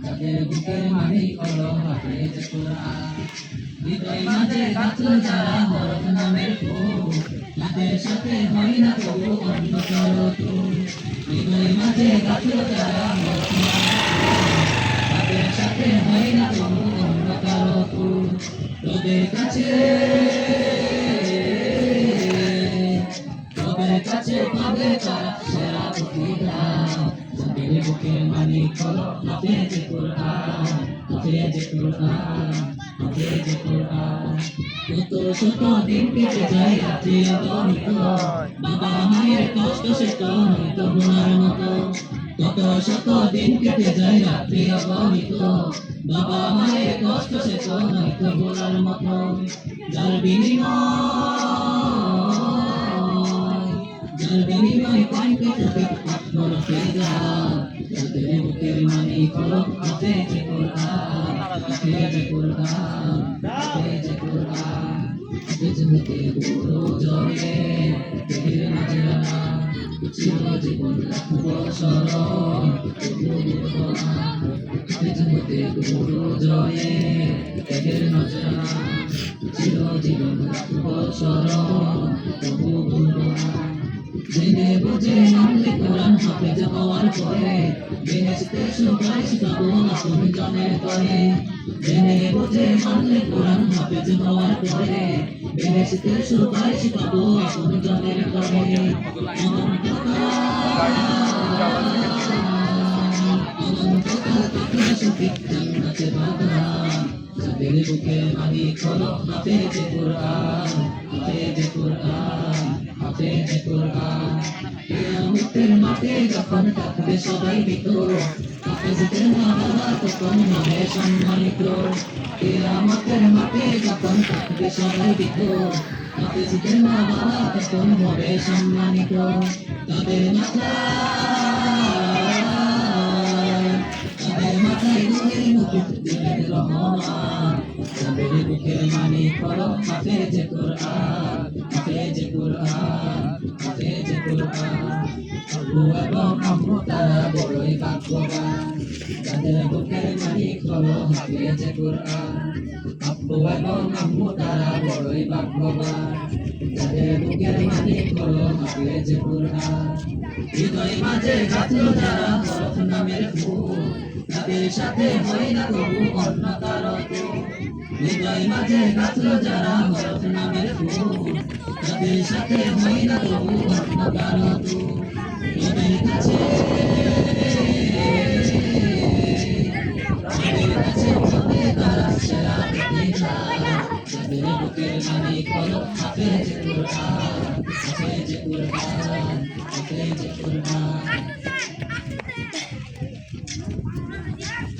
যাদের বুকের মালিক হলো হাফেজ কোরআন। হৃদয় মাঝে গাঁথলো যারা হরফ নামের ফুল, তাদের সাথে হয় না তবু অন্য কারো তুল। হৃদয় মাঝে গাঁথলো যারা হরফ নামের ফুল, তাদের সাথে হয় না তবু অন্য কারো তুল। তোদের কাছে পাবে তারা সেরা প্রতিদান। যাদের বুকের মালিক হলো হাফেজ কোরআন, হাফেজ কোরআন, হাফেজ কোরআন। কত শত দিন কেটে যায় রাত্রি অগণিত, বাবা মায়ের কষ্ট সে তো হয়তো ভোলার মতো। কত শত দিন কেটে যায় রাত্রি অগণিত, বাবা মায়ের কষ্ট সে তো হয়তো ভোলার মতো। যার বিনিময় কণ্ঠে থাকে হরফের গান। যাদের বুকের মালিক হলো হাফেজ কোরআন, হাফেজ কোরআন, হাফেজ কোরআন। হাফেজ হতে বড় জয়ে দেহের মাঝে রানা, চিরজীবন রাখবো স্মরণ তবু ভুলবো না। হাফেজ হতে বড় জয়ে দেহের মাঝে রানা, চিরজীবন রাখবো স্মরণ তবু ভুলবো না। জেনে বুঝে মানলে কোরআন হাফেজ হওয়ার পরে বেহেশতে সুপারিশ পাবো আপন জনের তরে। জেনে বুঝে মানলে কোরআন হাফেজ হওয়ার পরে বেহেশতে সুপারিশ পাবো আপন জনের তরে। যাদের বুকের মালিক হলো হাফেজ কোরআন, হাফেজ কোরআন, হাফেজ কোরআন। কিয়ামতের মাঠে যখন থাকবে সবাই মৃত, হাফেজদের মা বাবা তখন হবে সম্মানিত। কিয়ামতের মাঠে যখন থাকবে সবাই মৃত, হাফেজদের মা বাবা তখন হবে সম্মানিত। তাদের মাথায় নূরের মুকুট দিবেন রহমান। যাদের বুকের মালিক হলো হাফেজ কোরআন, হাফেজ কোরআন, হাফেজ কোরআন। আব্বু এবং আম্মু তারা বড়ই ভাগ্যবান, যাদের বুকের মালিক হলো হাফেজ কোরআন। আব্বু এবং আম্মু তারা বড়ই ভাগ্যবান, যাদের বুকের মালিক হলো হাফেজ কোরআন। হৃদয় মাঝে গাঁথলো যারা হরফ নামের ফুল, তাদের সাথে হয় না তবু অন্য কারো তুল। হৃদয় মাঝে গাঁথলো যারা হরফ নামের ফুল, তাদের সাথে হয় না তবু অন্য কারো তুল। তোদের কাছে পাবে তারা সেরা প্রতিদান। যাদের বুকের মালিক হলো হাফেজ কোরআন, হাফেজ কোরআন, হাফেজ কোরআন।